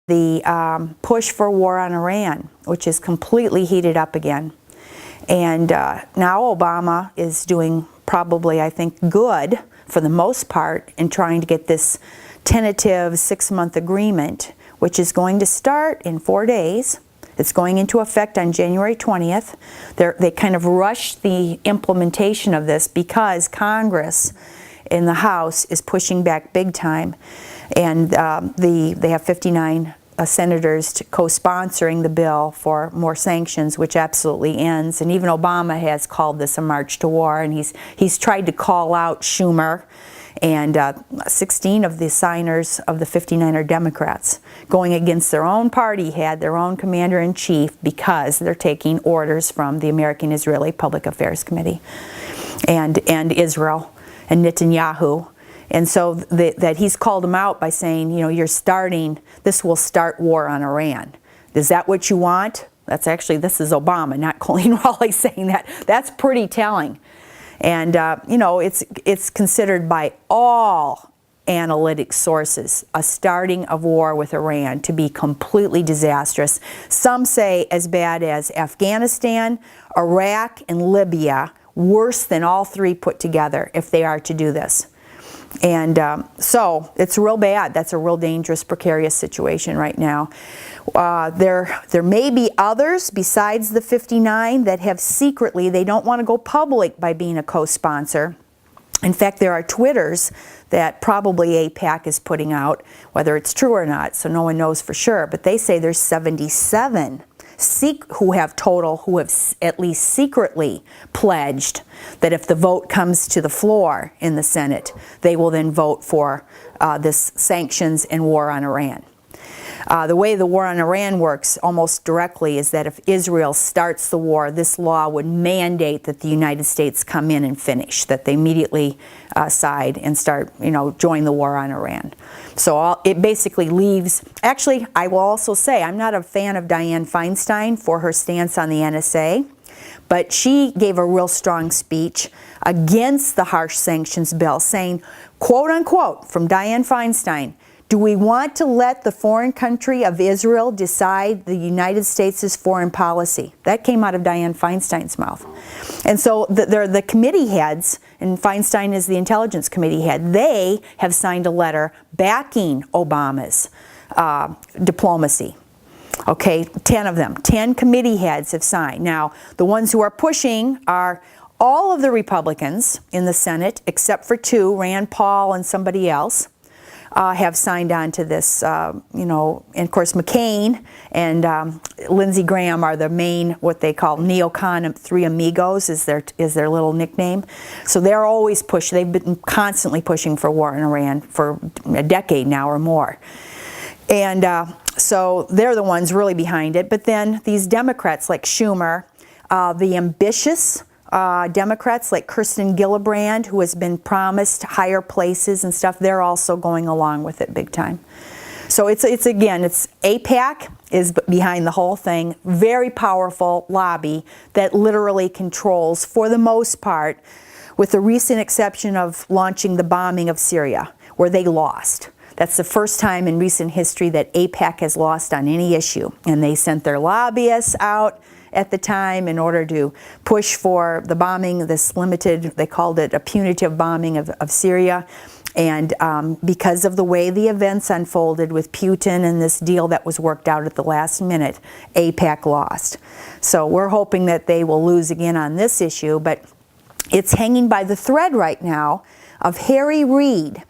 the push for war on Iran, which is completely heated up again. And now Obama is doing probably, I think, good for the most part in trying to get this tentative 6-month agreement, which is going to start in 4 days. It's going into effect on January 20th. They kind of rushed the implementation of this because Congress in the House is pushing back big time. And they have 59 senators co-sponsoring the bill for more sanctions, which absolutely ends. And even Obama has called this a march to war, and he's tried to call out Schumer. And 16 of the signers of the 59 are Democrats, going against their own party head, their own commander-in-chief, because they're taking orders from the American-Israeli Public Affairs Committee and Israel and Netanyahu. And so that he's called them out by saying, you know, this will start war on Iran. Is that what you want? This is Obama, not Coleen Rowley saying that. That's pretty telling. And, you know, it's considered by all analytic sources a starting of war with Iran to be completely disastrous. Some say as bad as Afghanistan, Iraq, and Libya, worse than all three put together if they are to do this. And so it's real bad. That's a real dangerous, precarious situation right now. There may be others besides the 59 that have secretly, they don't want to go public by being a co-sponsor. In fact, there are Twitters that probably AIPAC is putting out, whether it's true or not, so no one knows for sure. But they say there's 77 who have at least secretly pledged that if the vote comes to the floor in the Senate, they will then vote for this sanctions and war on Iran. The way the war on Iran works almost directly is that if Israel starts the war, this law would mandate that the United States come in and finish, that they immediately side and start, join the war on Iran. So it basically leaves, actually, I will also say, I'm not a fan of Dianne Feinstein for her stance on the NSA, but she gave a real strong speech against the harsh sanctions bill, saying, quote unquote, from Dianne Feinstein, do we want to let the foreign country of Israel decide the United States' foreign policy? That came out of Dianne Feinstein's mouth. And so the committee heads, and Feinstein is the intelligence committee head, they have signed a letter backing Obama's diplomacy. Okay, 10 of them. 10 committee heads have signed. Now, the ones who are pushing are all of the Republicans in the Senate, except for 2, Rand Paul and somebody else. Have signed on to this, and of course McCain and Lindsey Graham are the main, what they call neocon 3 amigos is their little nickname. So they're always they've been constantly pushing for war in Iran for a decade now or more. And so they're the ones really behind it. But then these Democrats like Schumer, the ambitious Democrats like Kirsten Gillibrand, who has been promised higher places and stuff, they're also going along with it big time. So it's AIPAC is behind the whole thing, very powerful lobby that literally controls, for the most part, with the recent exception of launching the bombing of Syria, where they lost. That's the first time in recent history that AIPAC has lost on any issue. And they sent their lobbyists out at the time in order to push for the bombing, this limited, they called it a punitive bombing of Syria. And because of the way the events unfolded with Putin and this deal that was worked out at the last minute, AIPAC lost. So we're hoping that they will lose again on this issue, but it's hanging by the thread right now of Harry Reid,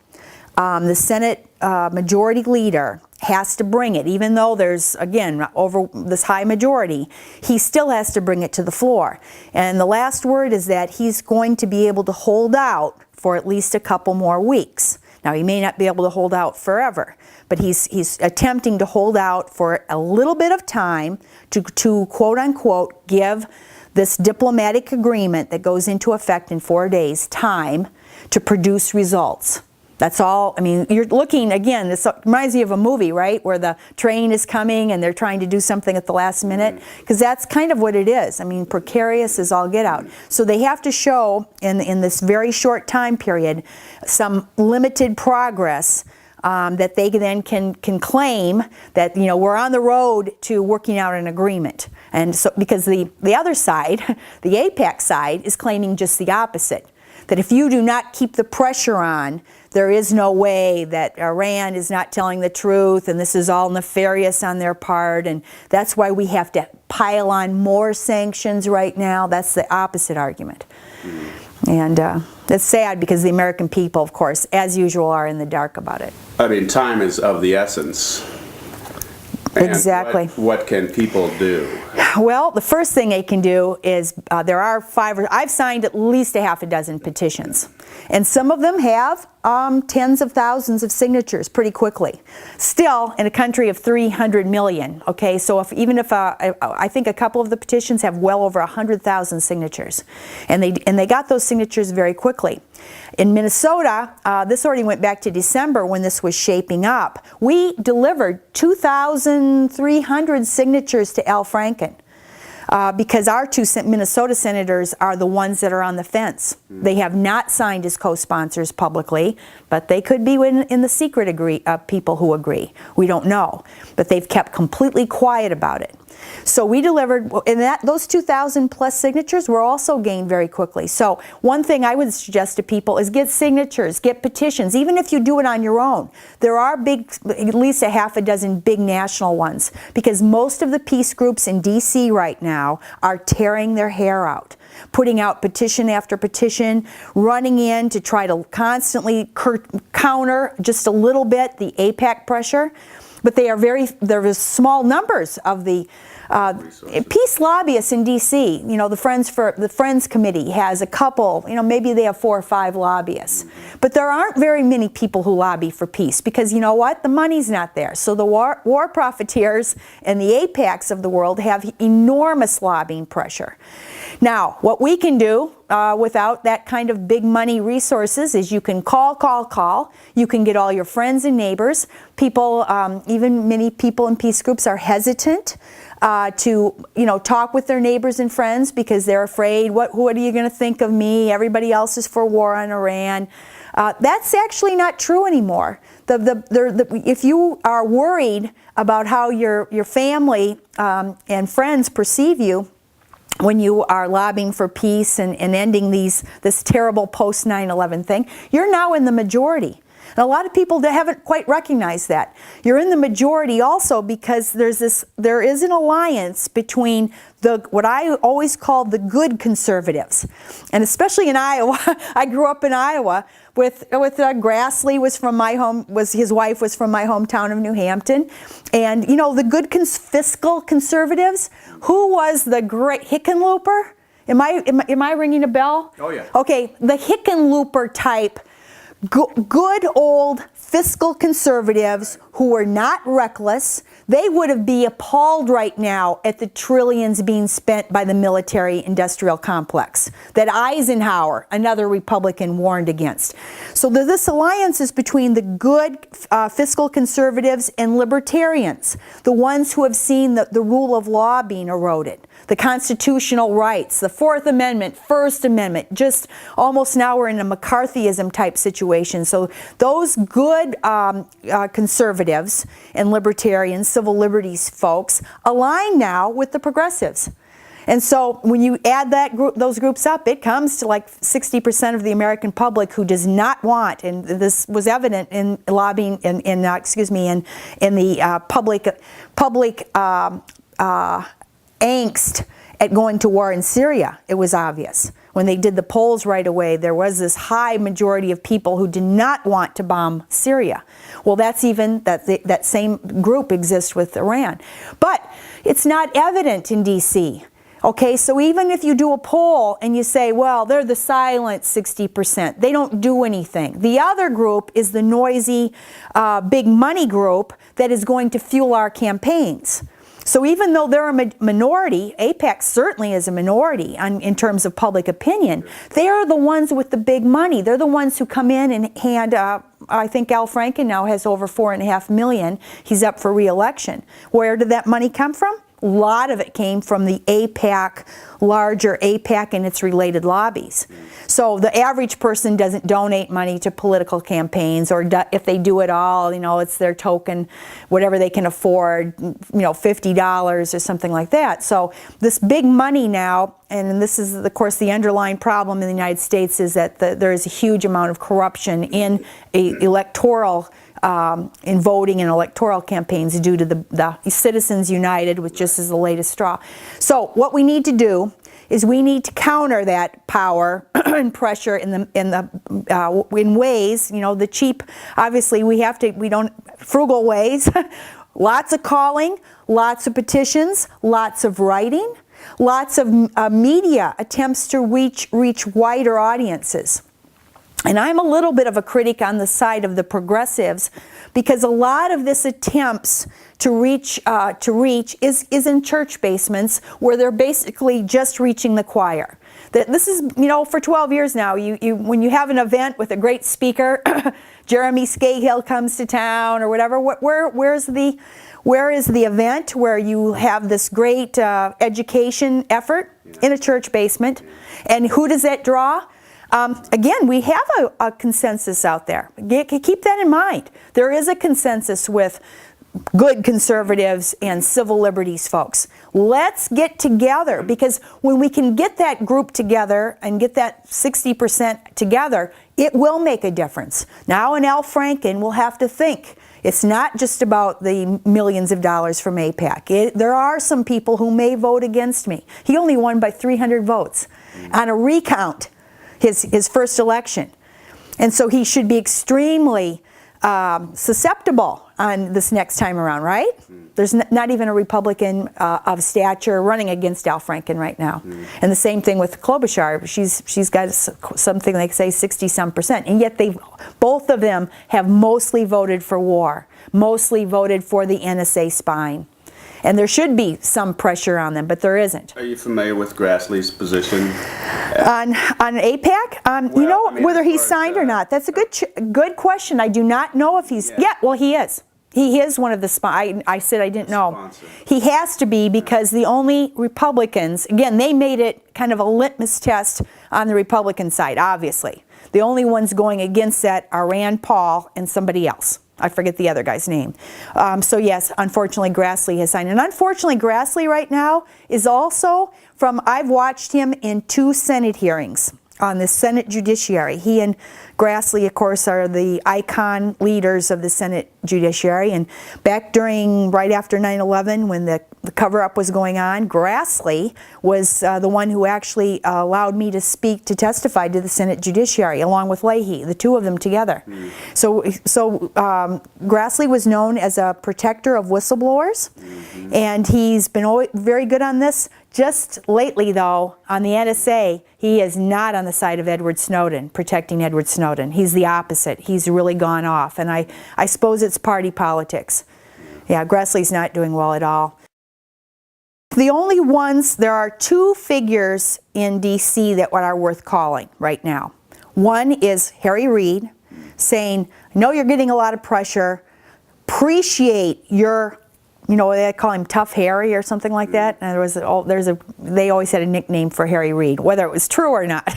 the Senate Majority Leader, has to bring it, even though there's, again, over this high majority, he still has to bring it to the floor. And the last word is that he's going to be able to hold out for at least a couple more weeks. Now, he may not be able to hold out forever, but he's attempting to hold out for a little bit of time to quote unquote give this diplomatic agreement that goes into effect in 4 days time to produce results. That's all. I mean, you're looking, again, this reminds me of a movie, right, where the train is coming and they're trying to do something at the last minute, because that's kind of what it is. I mean, precarious as all get out. So they have to show in this very short time period some limited progress that they then can claim that, you know, we're on the road to working out an agreement. And so, because the other side, the AIPAC side, is claiming just the opposite. That if you do not keep the pressure on, there is no way, that Iran is not telling the truth and this is all nefarious on their part, and that's why we have to pile on more sanctions right now. That's the opposite argument. And it's sad because the American people, of course, as usual, are in the dark about it. I mean, time is of the essence. And exactly. What can people do? Well, the first thing they can do is, there are I've signed at least a half a dozen petitions. And some of them have tens of thousands of signatures pretty quickly. Still, in a country of 300 million, okay, so even if I think a couple of the petitions have well over 100,000 signatures. And they got those signatures very quickly. In Minnesota, this already went back to December when this was shaping up. We delivered 2,300 signatures to Al Franken. Because our two Minnesota senators are the ones that are on the fence. They have not signed as co-sponsors publicly, but they could be in the secret people who agree. We don't know. But they've kept completely quiet about it. So we delivered, and those 2,000 plus signatures were also gained very quickly. So one thing I would suggest to people is get signatures, get petitions, even if you do it on your own. There are at least a half a dozen big national ones, because most of the peace groups in DC right now are tearing their hair out, putting out petition after petition, running in to try to constantly counter just a little bit the AIPAC pressure. But there are small numbers of the peace lobbyists in D.C. You know, the Friends Committee has a couple. You know, maybe they have 4 or 5 lobbyists. But there aren't very many people who lobby for peace, because you know what? The money's not there. So the war profiteers and the AIPACs of the world have enormous lobbying pressure. Now, what we can do without that kind of big money resources is you can call. You can get all your friends and neighbors. People, even many people in peace groups are hesitant to, you know, talk with their neighbors and friends because they're afraid, what are you going to think of me? Everybody else is for war on Iran. That's actually not true anymore. If you are worried about how your family and friends perceive you when you are lobbying for peace and ending this terrible post 9/11 thing, you're now in the majority. And a lot of people haven't quite recognized that. You're in the majority also because there is an alliance between what I always call the good conservatives. And especially in Iowa, I grew up in Iowa with GRASSLEY his wife was from my hometown of New Hampton. And you know, the good fiscal conservatives, who was the great Hickenlooper? Am I ringing a bell? Oh yeah. Okay, the Hickenlooper type, good old fiscal conservatives who were not reckless. They would be appalled right now at the trillions being spent by the military-industrial complex that Eisenhower, another Republican, warned against. So this alliance is between the good fiscal conservatives and libertarians, the ones who have seen the rule of law being eroded, the constitutional rights, the Fourth Amendment, First Amendment, just almost now we're in a McCarthyism type situation. So those good conservatives and libertarians, civil liberties folks, align now with the progressives. And so when you add those groups up, it comes to like 60% of the American public who does not want, and this was evident in lobbying, in the public angst at going to war in Syria. It was obvious. When they did the polls right away, there was this high majority of people who did not want to bomb Syria. Well, that same group exists with Iran. But it's not evident in D.C. Okay, so even if you do a poll and you say, well, they're the silent 60%, they don't do anything. The other group is the noisy, big money group that is going to fuel our campaigns. So even though they're a minority, AIPAC certainly is a minority in terms of public opinion, they are the ones with the big money. They're the ones who come in and hand, I think Al Franken now has over $4.5 million. He's up for re-election. Where did that money come from? A lot of it came from the APAC, larger APAC and its related lobbies. So the average person doesn't donate money to political campaigns, or if they do at all, it's their token, whatever they can afford, $50 or something like that. So this big money now, and this is, of course, the underlying problem in the United States, is that there is a huge amount of corruption in electoral in voting and electoral campaigns due to the Citizens United, which just is the latest straw. So what we need to do is we need to counter that power and pressure in ways, the cheap, obviously frugal ways, lots of calling, lots of petitions, lots of writing, lots of media attempts to reach wider audiences. And I'm a little bit of a critic on the side of the progressives, because a lot of this attempts to reach is in church basements, where they're basically just reaching the choir. This is, for 12 years now, when you have an event with a great speaker, Jeremy Scahill comes to town or whatever, where is the event where you have this great education effort? In a church basement. And who does that draw? Again, we have a consensus out there. Keep that in mind. There is a consensus with good conservatives and civil liberties folks. Let's get together, because when we can get that group together and get that 60% together, it will make a difference. Now, and Al Franken will have to think. It's not just about the millions of dollars from AIPAC. There are some people who may vote against me. He only won by 300 votes on a recount. His first election. And so he should be extremely susceptible on this next time around, right? There's not even a Republican of stature running against Al Franken right now. And the same thing with Klobuchar. She's got something like, say, 60-some%. And yet both of them have mostly voted for war, mostly voted for the NSA spine. And there should be some pressure on them, but there isn't. Are you familiar with GRASSLEY's position? On AIPAC? Whether he's signed or not. That's a good question. I do not know if he's... Yeah, well, he is. He is one of the... I said I didn't know. Sponsor. He has to be, because the only Republicans... Again, they made it kind of a litmus test on the Republican side, obviously. The only ones going against that are Rand Paul and somebody else. I forget the other guy's name. So yes, unfortunately, GRASSLEY has signed. And unfortunately, GRASSLEY right now is also I've watched him in 2 Senate hearings on the Senate Judiciary. He and GRASSLEY, of course, are the icon leaders of the Senate Judiciary. And back right after 9/11, when the cover-up was going on, GRASSLEY was the one who actually allowed me to testify to the Senate Judiciary, along with Leahy, the two of them together. So GRASSLEY was known as a protector of whistleblowers, and he's been very good on this. Just lately, though, on the NSA, he is not on the side of Edward Snowden, protecting Edward Snowden. He's the opposite. He's really gone off, and I suppose it's party politics. Yeah, GRASSLEY's not doing well at all. The only ones, there are 2 figures in D.C. that are worth calling right now. One is Harry Reid, saying, I know you're getting a lot of pressure, appreciate your... they call him Tough Harry or something like that. And they always had a nickname for Harry Reid, whether it was true or not.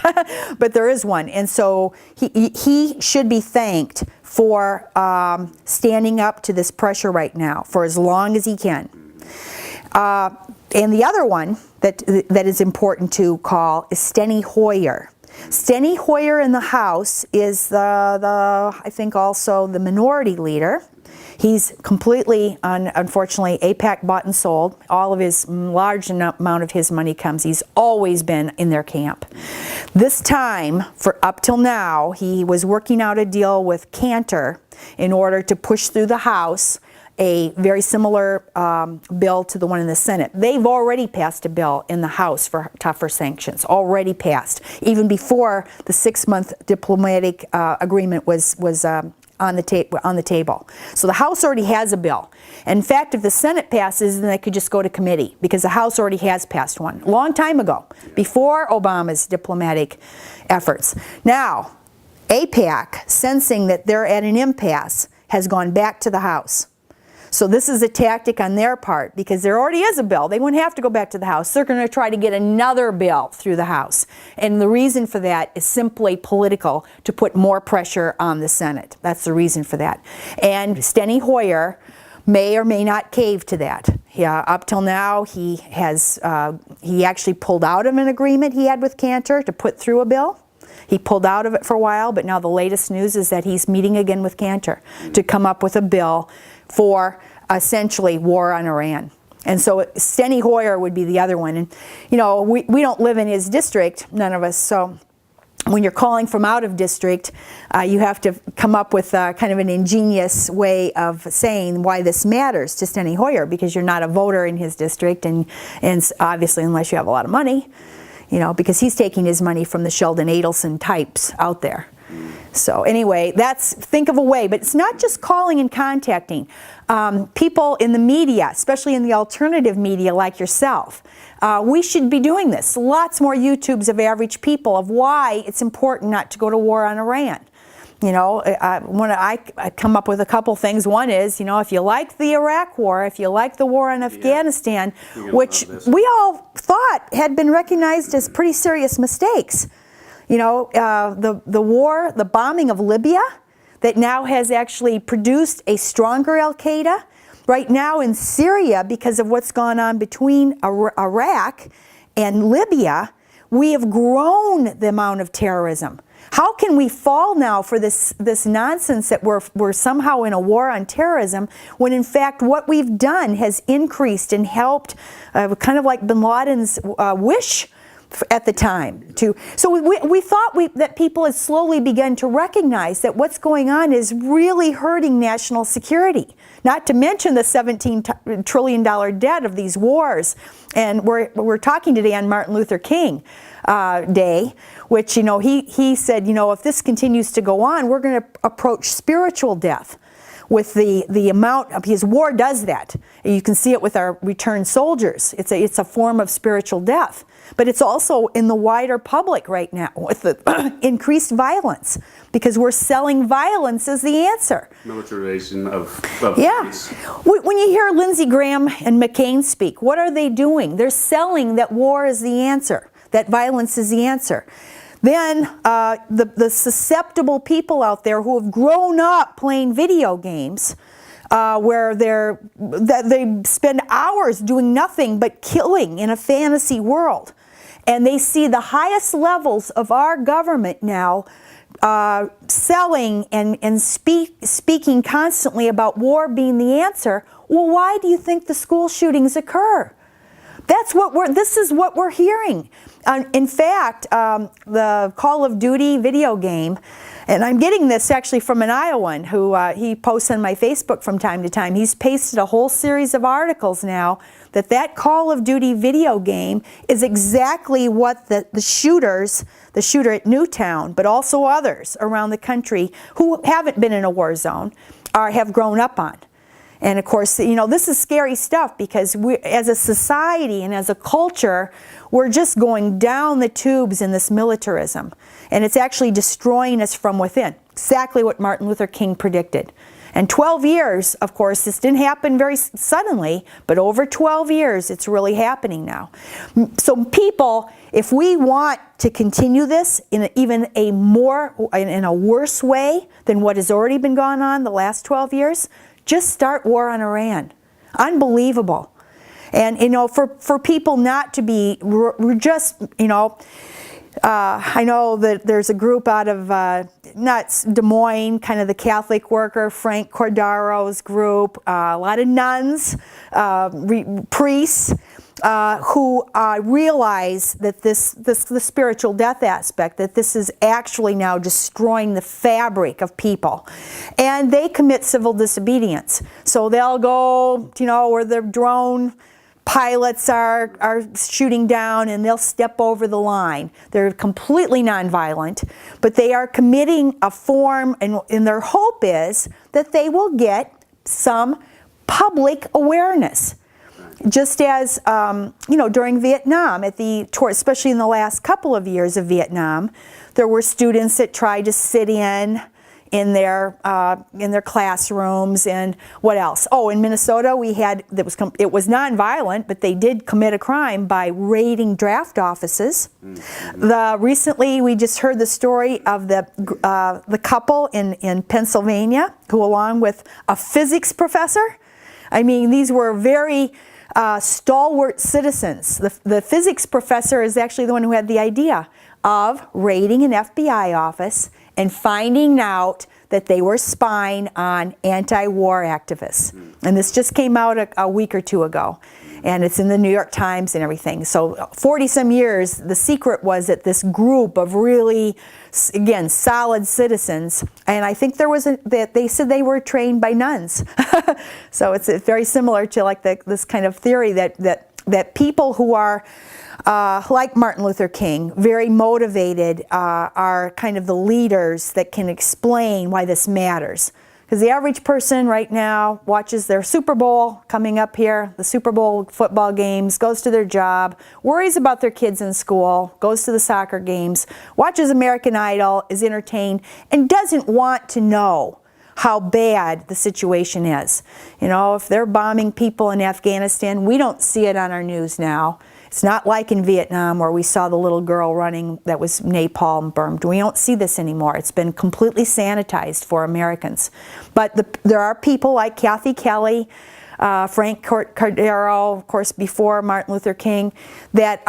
But there is one. And so he should be thanked for standing up to this pressure right now for as long as he can. And the other one that is important to call is Steny Hoyer. Steny Hoyer in the House is I think also the minority leader. He's completely, unfortunately, AIPAC bought and sold. All of his, large amount of his money comes. He's always been in their camp. This time, up till now, he was working out a deal with Cantor in order to push through the House a very similar bill to the one in the Senate. They've already passed a bill in the House for tougher sanctions, already passed, even before the 6-month diplomatic agreement was on the table. So the House already has a bill. In fact, if the Senate passes, then they could just go to committee, because the House already has passed one a long time ago, before Obama's diplomatic efforts. Now, AIPAC, sensing that they're at an impasse, has gone back to the House. So this is a tactic on their part, because there already is a bill. They wouldn't have to go back to the House. They're going to try to get another bill through the House. And the reason for that is simply political, to put more pressure on the Senate. That's the reason for that. And Steny Hoyer may or may not cave to that. Yeah, up till now, he actually pulled out of an agreement he had with Cantor to put through a bill. He pulled out of it for a while, but now the latest news is that he's meeting again with Cantor to come up with a bill for essentially war on Iran. And so Steny Hoyer would be the other one. And you know, we don't live in his district, none of us, so when you're calling from out of district, you have to come up with kind of an ingenious way of saying why this matters to Steny Hoyer, because you're not a voter in his district, and obviously unless you have a lot of money, you know, because he's taking his money from the Sheldon Adelson types out there. So anyway, think of a way, but it's not just calling and contacting. People in the media, especially in the alternative media like yourself, we should be doing this. Lots more YouTubes of average people of why it's important not to go to war on Iran. You know, I come up with a couple things. One is, you know, if you like the Iraq war, if you like the war in Afghanistan, which we all thought had been recognized as pretty serious mistakes. You know, the war, the bombing of Libya, that now has actually produced a stronger Al-Qaeda. Right now in Syria, because of what's gone on between Iraq and Libya, we have grown the amount of terrorism. How can we fall now for this nonsense that we're somehow in a war on terrorism, when in fact what we've done has increased and helped, kind of like bin Laden's wish at the time. So we thought that people had slowly begun to recognize that what's going on is really hurting national security. Not to mention the $17 trillion debt of these wars. And we're talking today on Martin Luther King Day, which, you know, he said, you know, if this continues to go on, we're going to approach spiritual death. With the amount of, because war does that. You can see it with our returned soldiers. It's a form of spiritual death. But it's also in the wider public right now with the increased violence, because we're selling violence as the answer. Militarization of yeah. peace. When you hear Lindsey Graham and McCain speak, what are they doing? They're selling that war is the answer, that violence is the answer. Then the susceptible people out there who have grown up playing video games, where they spend hours doing nothing but killing in a fantasy world. And they see the highest levels of our government now selling and speaking constantly about war being the answer. Well, why do you think the school shootings occur? This is what we're hearing. In fact, the Call of Duty video game, and I'm getting this actually from an Iowan who he posts on my Facebook from time to time. He's pasted a whole series of articles now that Call of Duty video game is exactly what the shooter at Newtown, but also others around the country who haven't been in a war zone, have grown up on. And of course, you know, this is scary stuff, because we, as a society and as a culture, we're just going down the tubes in this militarism. And it's actually destroying us from within. Exactly what Martin Luther King predicted. And 12 years, of course, this didn't happen very suddenly, but over 12 years, it's really happening now. So people, if we want to continue this in in a worse way than what has already been going on the last 12 years, just start war on Iran. Unbelievable. And, you know, for people not to be, just, you know, I know that there's a group out of, not Des Moines, kind of the Catholic worker, Frank Cordaro's group, a lot of nuns, priests, who realize that the spiritual death aspect, that this is actually now destroying the fabric of people. And they commit civil disobedience. So they'll go, you know, where their drone pilots are shooting down, and they'll step over the line. They're completely nonviolent, but they are committing a form, and their hope is that they will get some public awareness. Just as, you know, during Vietnam, especially in the last couple of years of Vietnam, there were students that tried to sit in in their classrooms. And what else? Oh, in Minnesota we had, it was nonviolent, but they did commit a crime by raiding draft offices. Recently we just heard the story of the couple in Pennsylvania who, along with a physics professor, I mean, these were very stalwart citizens. The physics professor is actually the one who had the idea of raiding an FBI office and finding out that they were spying on anti-war activists. And this just came out a week or two ago. And it's in the New York Times and everything. So 40-some years, the secret was that this group of really, again, solid citizens, and I think there was that they said they were trained by nuns. So it's very similar to like this kind of theory that people who are like Martin Luther King, very motivated, are kind of the leaders that can explain why this matters. Because the average person right now watches their Super Bowl coming up here, the Super Bowl football games, goes to their job, worries about their kids in school, goes to the soccer games, watches American Idol, is entertained, and doesn't want to know how bad the situation is. You know, if they're bombing people in Afghanistan, we don't see it on our news now. It's not like in Vietnam where we saw the little girl running that was napalm burned. We don't see this anymore. It's been completely sanitized for Americans. But there are people like Kathy Kelly, Frank Cordero, of course, before Martin Luther King, that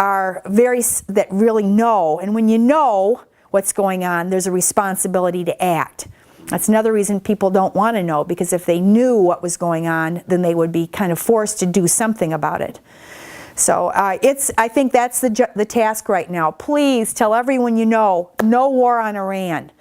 really know. And when you know what's going on, there's a responsibility to act. That's another reason people don't want to know, because if they knew what was going on, then they would be kind of forced to do something about it. So I think that's the task right now. Please tell everyone you know, no war on Iran.